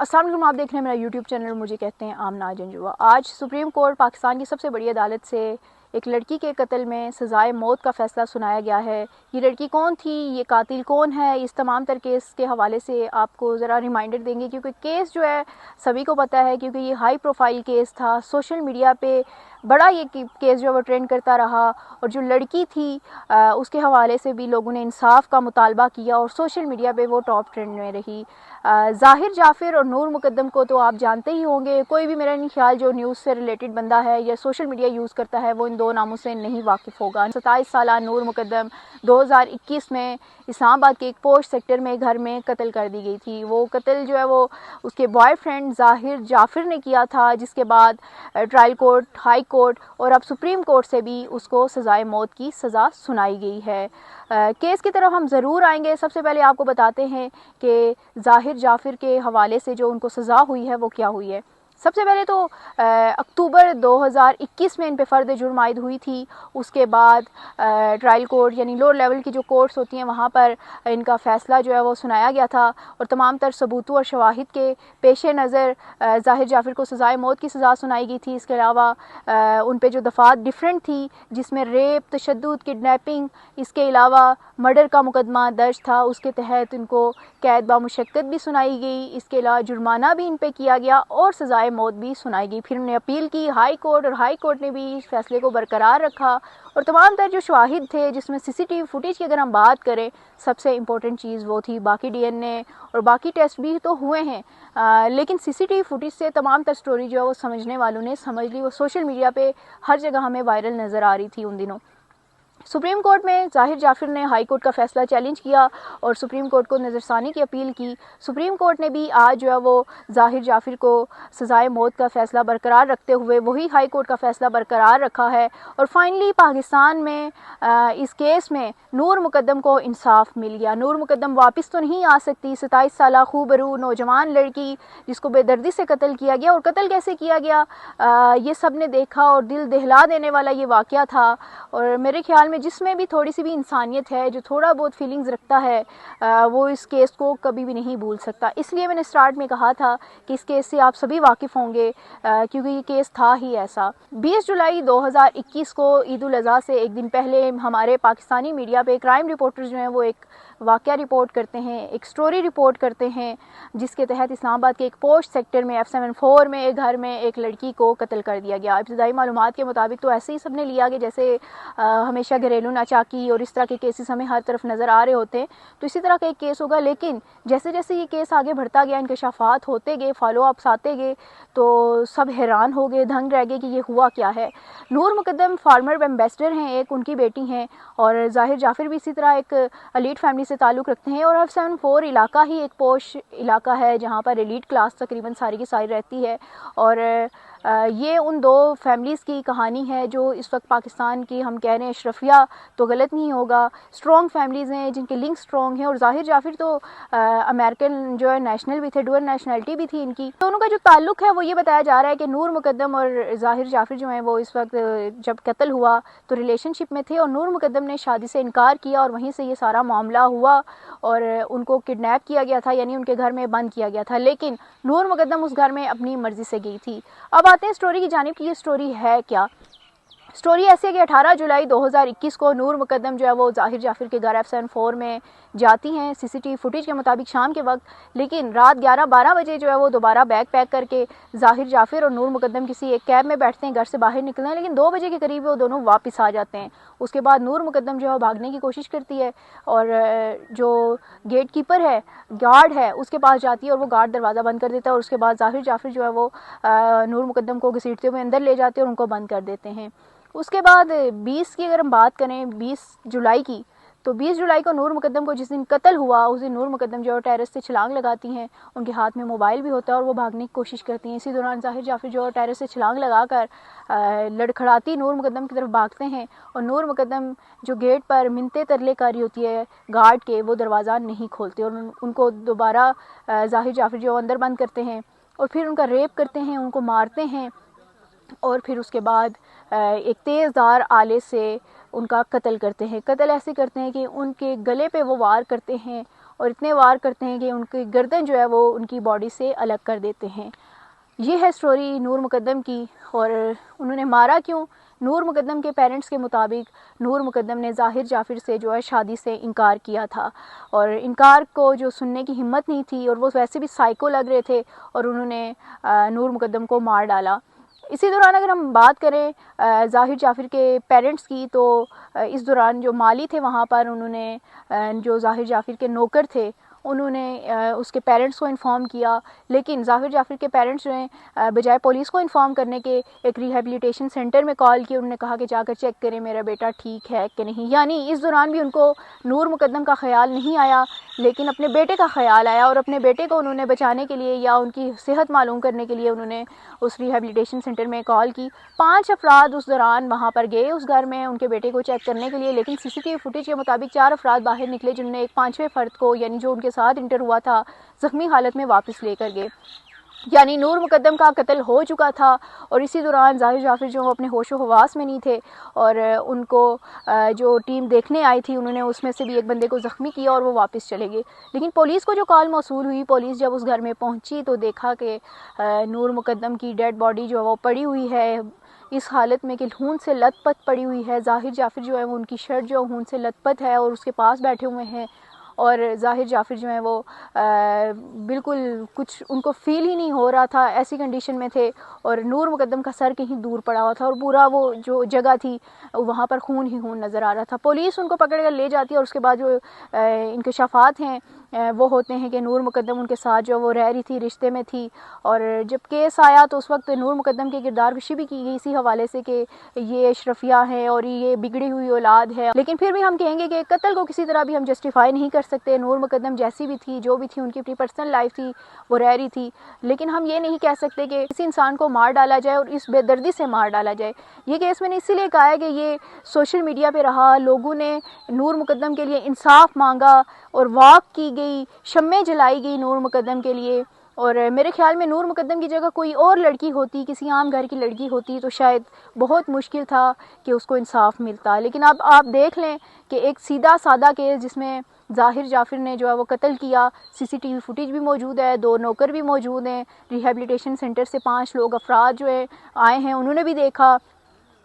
अस्सलाम वालेकुम, आप देख रहे हैं मेरा यूट्यूब चैनल। मुझे कहते हैं आमना जंजुआ। आज सुप्रीम कोर्ट पाकिस्तान की सबसे बड़ी अदालत से एक लड़की के कत्ल में सज़ाए मौत का फ़ैसला सुनाया गया है। ये लड़की कौन थी, ये कातिल कौन है, इस तमाम तर केस के हवाले से आपको ज़रा रिमाइंडर देंगे, क्योंकि केस जो है सभी को पता है, क्योंकि ये हाई प्रोफाइल केस था। सोशल मीडिया पे बड़ा ये केस जो है वो ट्रेंड करता रहा, और जो लड़की थी उसके हवाले से भी लोगों ने इंसाफ का मुतालबा किया और सोशल मीडिया पे वो टॉप ट्रेंड में रही। ज़ाहिर जाफ़िर और नूर मुकद्दम को तो आप जानते ही होंगे। कोई भी मेरा नहीं ख्याल जो न्यूज़ से रिलेटेड बंदा है या सोशल मीडिया यूज़ करता है वो इन दो नामों से नहीं वाकिफ़ होगा। 27 साला नूर मुकद्दम 2021 में इस्लामाबाद के एक पोश सेक्टर में घर में कत्ल कर दी गई थी। वो कत्ल जो है वो उसके बॉयफ्रेंड ज़ाहिर जाफ़िर ने किया था, जिसके बाद ट्रायल कोर्ट, हाई कोर्ट और अब सुप्रीम कोर्ट से भी उसको सज़ाए मौत की सज़ा सुनाई गई है। केस की तरफ हम ज़रूर आएंगे। सबसे पहले आपको बताते हैं कि ज़ाहिर जाफ़िर के हवाले से जो उनको सज़ा हुई है वो क्या हुई है। सबसे पहले तो अक्टूबर 2021 में इन पे फ़र्द जुर्म आयद हुई थी। उसके बाद ट्रायल कोर्ट यानी लोअर लेवल की जो कोर्ट्स होती हैं वहाँ पर इनका फ़ैसला जो है वो सुनाया गया था, और तमाम तर सबूतों और शवाहिद के पेश नज़र ज़ाहिर जाफ़िर को सज़ाए मौत की सज़ा सुनाई गई थी। इसके अलावा उन पे जो दफ़ात डिफरेंट थी, जिसमें रेप, तशद्दुद, किडनैपिंग, इसके अलावा मर्डर का मुकदमा दर्ज था, उसके तहत इनको कैद बामुशक्कत भी सुनाई गई। इसके अलावा जुर्माना भी इन पे किया गया और सज़ाए मौत भी सुनाई गई। फिर उन्होंने अपील की हाई कोर्ट, और हाई कोर्ट ने भी इस फैसले को बरकरार रखा। और तमाम तर जो शवाहिद थे, जिसमें सीसीटीवी फुटेज की अगर हम बात करें, सबसे इम्पोर्टेंट चीज़ वो थी। बाकी डीएनए और बाकी टेस्ट भी तो हुए हैं, लेकिन सीसीटीवी फुटेज से तमाम तर स्टोरी जो है वो समझने वालों ने समझ ली। वो सोशल मीडिया पे हर जगह हमें वायरल नज़र आ रही थी उन दिनों। सुप्रीम कोर्ट में ज़ाहिर जाफ़िर ने हाई कोर्ट का फ़ैसला चैलेंज किया और सुप्रीम कोर्ट को नज़रसानी की अपील की। सुप्रीम कोर्ट ने भी आज जो है वो ज़ाहिर जाफ़िर को सज़ाए मौत का फ़ैसला बरकरार रखते हुए वही हाई कोर्ट का फ़ैसला बरकरार रखा है। और फाइनली पाकिस्तान में इस केस में नूर मुकद्दम को इंसाफ मिल गया। नूर मुकद्दम वापस तो नहीं आ सकती। 27 साला खूबरू नौजवान लड़की जिसको बेदर्दी से कत्ल किया गया, और कत्ल कैसे किया गया ये सब ने देखा, और दिल दहला देने वाला ये वाक़या था। और मेरे ख्याल में जिसमें भी थोड़ी सी भी इंसानियत है, जो थोड़ा बहुत फीलिंग्स रखता है, वो इस केस को कभी भी नहीं भूल सकता। इसलिए मैंने स्टार्ट में कहा था कि इस केस से आप सभी वाकिफ़ होंगे, क्योंकि ये केस था ही ऐसा। 20 जुलाई 2021 को ईद उल अज़हा से एक दिन पहले हमारे पाकिस्तानी मीडिया पे क्राइम रिपोर्टर्स जो हैं वो एक वाक़या रिपोर्ट करते हैं, एक स्टोरी रिपोर्ट करते हैं, जिसके तहत इस्लामाबाद के एक पोस्ट सेक्टर में F74 में एक घर में एक लड़की को कत्ल कर दिया गया। इब्तदाई मालूमात के मुताबिक तो ऐसे ही सब ने लिया कि जैसे हमेशा घरेलू नाचाकी और इस तरह के केसेस हमें हर तरफ नज़र आ रहे होते हैं, तो इसी तरह का एक केस होगा। लेकिन जैसे जैसे ये केस आगे बढ़ता गया, इंकशाफात होते गए, फॉलो अप्स आते गए, तो सब हैरान हो गए, दंग रह गए कि ये हुआ क्या है। नूर मुकद्दम फार्मर एम्बेसडर हैं, एक उनकी बेटी हैं, और ज़ाहिर जाफ़िर भी इसी तरह एक एलीट फैमिली से ताल्लुक़ रखते हैं। और F74 इलाका ही एक पोश इलाका है जहाँ पर एलीट क्लास तकरीबन सारी की सारी रहती है। और ये उन दो फैमिलीज़ की कहानी है जो इस वक्त पाकिस्तान की, हम कह रहे हैं अशरफिया तो गलत नहीं होगा, स्ट्रॉन्ग फैमिलीज़ हैं जिनके लिंक स्ट्रॉन्ग हैं। और ज़ाहिर जाफ़िर तो अमेरिकन जो है नेशनल भी थे, डुअल नेशनलिटी भी थी इनकी। दोनों का जो ताल्लुक़ है वो ये बताया जा रहा है कि नूर मुकद्दम और ज़ाहिर जाफ़िर जो हैं वो इस वक्त जब कत्ल हुआ तो रिलेशनशिप में थे, और नूर मुकद्दम ने शादी से इनकार किया और वहीं से ये सारा मामला हुआ और उनको किडनैप किया गया था, यानी उनके घर में बंद किया गया था। लेकिन नूर मुकद्दम उस घर में अपनी मर्ज़ी से गई थी। अब आते हैं स्टोरी की जानिब कि ये स्टोरी है क्या। स्टोरी ऐसे है कि 18 जुलाई 2021 को नूर मुकद्दम जो है वो ज़ाहिर जाफ़िर के घर F74 में जाती हैं सीसीटीवी फुटेज के मुताबिक शाम के वक्त। लेकिन रात 11-12 बजे जो है वो दोबारा बैग पैक करके ज़ाहिर जाफ़िर और नूर मुकद्दम किसी एक कैब में बैठते हैं, घर से बाहर निकलते हैं। लेकिन 2 बजे के करीब वो दोनों वापस आ जाते हैं। उसके बाद नूर मुकद्दम जो है भागने की कोशिश करती है, और जो गेट कीपर है, गार्ड है, उसके पास जाती है और वो गार्ड दरवाज़ा बंद कर देता है। और उसके बाद ज़ाहिर जाफ़िर जो है वो नूर मुकद्दम को घसीटते हुए अंदर ले जाते हैं और उनको बंद कर देते हैं। उसके बाद 20 की अगर हम बात करें, 20 जुलाई की, तो 20 जुलाई को नूर मुकद्दम को जिस दिन कत्ल हुआ उस दिन नूर मुकद्दम जो है टेरेस से छलांग लगाती हैं। उनके हाथ में मोबाइल भी होता है और वो भागने की कोशिश करती हैं। इसी दौरान ज़ाहिर जाफ़िर जो है टेरेस से छलांग लगाकर लड़खड़ाती नूर मुकद्दम की तरफ भागते हैं, और नूर मुकद्दम जो गेट पर मिन्नतें तरले कर रही होती है गार्ड के, वो दरवाज़ा नहीं खोलते और उनको दोबारा ज़ाहिर जाफ़िर जो अंदर बंद करते हैं और फिर उनका रेप करते हैं, उनको मारते हैं, और फिर उसके बाद एक तेज़धार आले से उनका कत्ल करते हैं। कत्ल ऐसे करते हैं कि उनके गले पे वो वार करते हैं और इतने वार करते हैं कि उनकी गर्दन जो है वो उनकी बॉडी से अलग कर देते हैं। ये है स्टोरी नूर मुकद्दम की। और उन्होंने मारा क्यों? नूर मुकद्दम के पेरेंट्स के मुताबिक नूर मुकद्दम ने ज़ाहिर जाफ़िर से जो है शादी से इनकार किया था, और इनकार को जो सुनने की हिम्मत नहीं थी, और वो वैसे भी साइको लग रहे थे, और उन्होंने नूर मुकद्दम को मार डाला। इसी दौरान अगर हम बात करें ज़ाहिर जाफ़िर के पेरेंट्स की, तो इस दौरान जो माली थे वहाँ पर, उन्होंने जो ज़ाहिर जाफ़िर के नौकर थे उन्होंने उसके पेरेंट्स को इन्फॉर्म किया, लेकिन ज़ाहिर जाफ़िर के पेरेंट्स जो हैं बजाय पुलिस को इन्फॉर्म करने के एक रिहेबिलिटेशन सेंटर में कॉल की। उन्होंने कहा कि जाकर चेक करें मेरा बेटा ठीक है कि नहीं। यानी इस दौरान भी उनको नूर मुकद्दम का ख़्याल नहीं आया, लेकिन अपने बेटे का ख़्याल आया, और अपने बेटे को उन्होंने बचाने के लिए या उनकी सेहत मालूम करने के लिए उन्होंने उस रिहेबिलिटेशन सेंटर में कॉल की। 5 अफराद उस दौरान वहाँ पर गए उस घर में उनके बेटे को चेक करने के लिए, लेकिन CCTV फुटेज के मुताबिक 4 अफराद बाहर निकले, जिन्होंने एक 5वें फ़र्द को, यानी जो उनके साथ इंटर हुआ था, ज़ख्मी हालत में वापस लेकर गए। यानी नूर मुकद्दम का कत्ल हो चुका था, और इसी दौरान ज़ाहिर जाफ़िर जो अपने होशो हवास में नहीं थे, और उनको जो टीम देखने आई थी उन्होंने उसमें से भी एक बंदे को ज़ख्मी किया और वो वापस चले गए। लेकिन पुलिस को जो कॉल मौसूल हुई, पुलिस जब उस घर में पहुंची तो देखा कि नूर मुकद्दम की डेड बॉडी जो है वो पड़ी हुई है, इस हालत में कि खून से लथपथ पड़ी हुई है। ज़ाहिर जाफ़िर जो है वो उनकी शर्ट जो खून से लथपथ है और उसके पास बैठे हुए हैं, और ज़ाहिर जाफ़िर जो है वो बिल्कुल कुछ उनको फ़ील ही नहीं हो रहा था, ऐसी कंडीशन में थे, और नूर मुकद्दम का सर कहीं दूर पड़ा हुआ था, और पूरा वो जो जगह थी वहाँ पर खून ही खून नज़र आ रहा था। पुलिस उनको पकड़ कर ले जाती है, और उसके बाद जो इंकशाफात हैं वो होते हैं कि नूर मुकद्दम उनके साथ जो वो रह रही थी, रिश्ते में थी, और जब केस आया तो उस वक्त नूर मुकद्दम की किरदार कशी भी की गई इसी हवाले से कि ये अशरफिया है और ये बिगड़ी हुई औलाद है। लेकिन फिर भी हम कहेंगे कि कत्ल को किसी तरह भी हम जस्टिफाई नहीं कर सकते। नूर मुकद्दम जैसी भी थी, जो भी थी, उनकी अपनी पर्सनल लाइफ थी, वो रह रही थी, लेकिन हम ये नहीं कह सकते कि किसी इंसान को मार डाला जाए और इस बेदर्दी से मार डाला जाए। ये केस मैंने इसीलिए कहा है कि ये सोशल मीडिया पे रहा, लोगों ने नूर मुकद्दम के लिए इंसाफ मांगा और वॉक की गई, शम्में जलाई गई नूर मुकद्दम के लिए। और मेरे ख्याल में नूर मुकद्दम की जगह कोई और लड़की होती, किसी आम घर की लड़की होती, तो शायद बहुत मुश्किल था कि उसको इंसाफ मिलता। लेकिन अब आप देख लें कि एक सीधा सादा केस जिसमें ज़ाहिर जाफ़िर ने जो है वो कत्ल किया, CCTV फुटेज भी मौजूद है, 2 नौकर भी मौजूद हैं, रिहेबिलिटेशन सेंटर से 5 लोग अफराद जो है आए हैं, उन्होंने भी देखा।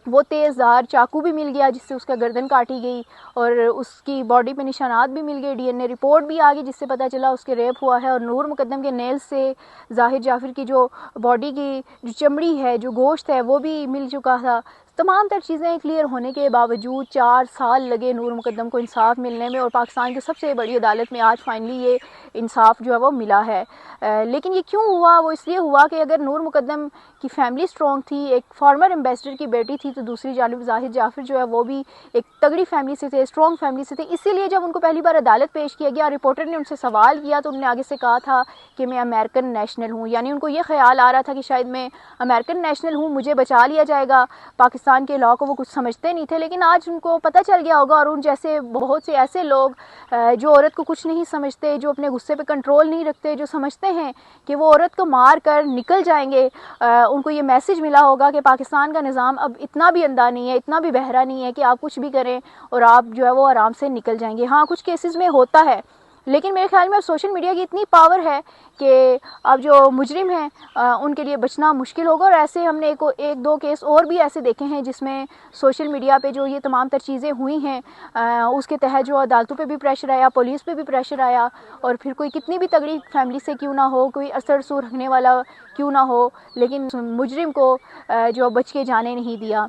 वो तेज़धार चाकू भी मिल गया जिससे उसका गर्दन काटी गई, और उसकी बॉडी पे निशानात भी मिल गए, DNA रिपोर्ट भी आ गई जिससे पता चला उसके रेप हुआ है। और नूर मुकद्दम के नेल्स से ज़ाहिर जाफ़िर की जो बॉडी की जो चमड़ी है, जो गोश्त है, वो भी मिल चुका था। तमाम तर चीज़ें क्लियर होने के बावजूद 4 साल लगे नूर मुकद्दम को इंसाफ मिलने में, और पाकिस्तान की सबसे बड़ी अदालत में आज फाइनली ये इंसाफ जो है वो मिला है। लेकिन ये क्यों हुआ? वो इसलिए हुआ कि अगर नूर मुकद्दम की फैमिली स्ट्रॉन्ग थी, एक फॉर्मर एम्बेसडर की बेटी थी, तो दूसरी जानिब ज़ाहिर जाफ़िर जो है वो भी एक तगड़ी फैमिली से थे, स्ट्रॉन्ग फैमिली से थे। इसीलिए जब उनको पहली बार अदालत पेश किया गया, रिपोर्टर ने उनसे सवाल किया तो उन्होंने आगे से कहा था कि मैं अमेरिकन नेशनल हूँ। यानी उनको ये ख्याल आ रहा था कि शायद मैं अमेरिकन नेशनल हूँ, मुझे बचा लिया जाएगा। पाकिस्तान के लॉ को वो कुछ समझते नहीं थे, लेकिन आज उनको पता चल गया होगा। और उन जैसे बहुत से ऐसे लोग जो औरत को कुछ नहीं समझते, जो अपने गुस्से पे कंट्रोल नहीं रखते, जो समझते हैं कि वो औरत को मार कर निकल जाएंगे, उनको ये मैसेज मिला होगा कि पाकिस्तान का निज़ाम अब इतना भी अंधा नहीं है, इतना भी बहरा नहीं है कि आप कुछ भी करें और आप जो है वो आराम से निकल जाएंगे। हाँ, कुछ केसेस में होता है, लेकिन मेरे ख्याल में सोशल मीडिया की इतनी पावर है कि अब जो मुजरिम हैं उनके लिए बचना मुश्किल होगा। और ऐसे हमने एक दो केस और भी ऐसे देखे हैं जिसमें सोशल मीडिया पे जो ये तमाम तर चीज़ें हुई हैं उसके तहत जो अदालतों पे भी प्रेशर आया, पुलिस पे भी प्रेशर आया, और फिर कोई कितनी भी तगड़ी फैमिली से क्यों ना हो, कोई असर सूर रखने वाला क्यों ना हो, लेकिन मुजरिम को जो बच के जाने नहीं दिया।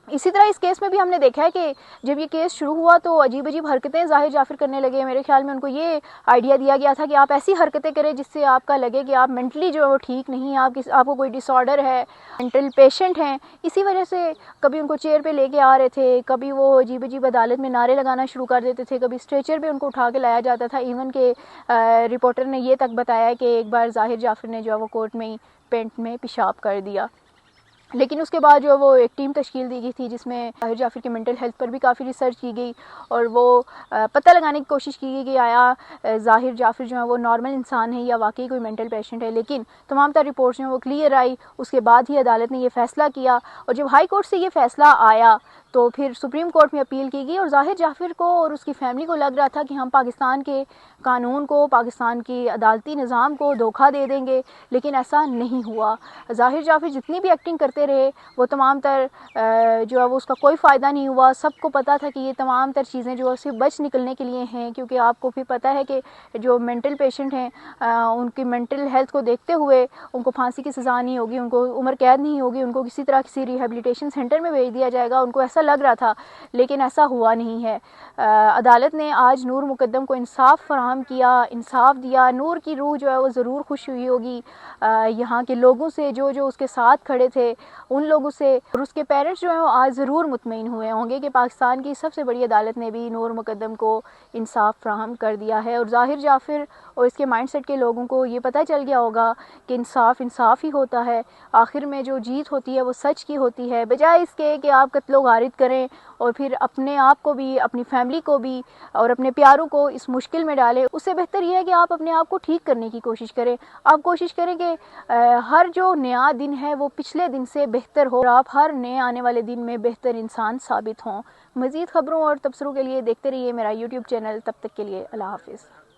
इसी तरह इस केस में भी हमने देखा है कि जब ये केस शुरू हुआ तो अजीब अजीब हरकतें ज़ाहिर जाफ़िर करने लगे। मेरे ख्याल में उनको ये आइडिया दिया गया था कि आप ऐसी हरकतें करें जिससे आपका लगे कि आप मेंटली जो है वो ठीक नहीं है, आपको कोई डिसऑर्डर है, मेंटल पेशेंट हैं। इसी वजह से कभी उनको चेयर पे लेके आ रहे थे, कभी वो अजीब अजीब अदालत में नारे लगाना शुरू कर देते थे, कभी स्ट्रेचर पे उनको उठा के लाया जाता था। इवन के रिपोर्टर ने ये तक बताया कि एक बार ज़ाहिर जाफ़िर ने जो है वो कोर्ट में ही पेंट में पेशाब कर दिया। लेकिन उसके बाद जो वो एक टीम तश्कील दी गई थी जिसमें ज़ाहिर जाफ़िर के मेंटल हेल्थ पर भी काफ़ी रिसर्च की गई और वो पता लगाने की कोशिश की गई कि आया ज़ाहिर जाफ़िर जो है वो नॉर्मल इंसान है या वाकई कोई मेंटल पेशेंट है। लेकिन तमाम तर रिपोर्ट्स जो है वो क्लियर आई। उसके बाद ही अदालत ने ये फ़ैसला किया और जब हाई कोर्ट से ये फ़ैसला आया तो फिर सुप्रीम कोर्ट में अपील की गई और ज़ाहिर जाफ़िर को और उसकी फ़ैमिली को लग रहा था कि हम पाकिस्तान के कानून को, पाकिस्तान की अदालती निज़ाम को धोखा दे देंगे, लेकिन ऐसा नहीं हुआ। ज़ाहिर जाफ़िर जितनी भी एक्टिंग करते रहे वो तमाम तर जो है वो उसका कोई फ़ायदा नहीं हुआ। सबको पता था कि ये तमाम तर चीज़ें जो है सिर्फ बच निकलने के लिए हैं, क्योंकि आपको भी पता है कि जो मेंटल पेशेंट हैं उनकी मेंटल हेल्थ को देखते हुए उनको फांसी की सज़ा नहीं होगी, उनको उम्र कैद नहीं होगी, उनको किसी तरह किसी रिहेबिलिटेशन सेंटर में भेज दिया जाएगा। उनको ऐसा लग रहा था, लेकिन ऐसा हुआ नहीं है। अदालत ने आज नूर मुकद्दम को इंसाफ फराहम किया, इंसाफ दिया। नूर की रूह जो है वो ज़रूर खुश हुई होगी यहाँ के लोगों से, जो जो उसके साथ खड़े थे उन लोगों से, और उसके पेरेंट्स जो हैं वो आज ज़रूर मुतमईन हुए होंगे कि पाकिस्तान की सबसे बड़ी अदालत ने भी नूर मुकद्दम को इंसाफ फराहम कर दिया है। और ज़ाहिर जाफ़िर और इसके माइंडसेट के लोगों को ये पता चल गया होगा कि इंसाफ इंसाफ ही होता है, आखिर में जो जीत होती है वो सच की होती है। बजाय इसके कि आप कत्लो गारिद करें और फिर अपने आप को भी, अपनी फैमिली को भी और अपने प्यारों को इस मुश्किल में डालें, उससे बेहतर यह है कि आप अपने आप को ठीक करने की कोशिश करें। आप कोशिश करें कि हर जो नया दिन है वो पिछले दिन से बेहतर हो और आप हर नए आने वाले दिन में बेहतर इंसान साबित हों। मज़ीद ख़बरों और तबसरों के लिए देखते रहिए मेरा यूट्यूब चैनल। तब तक के लिए अल्लाह हाफ़िज़।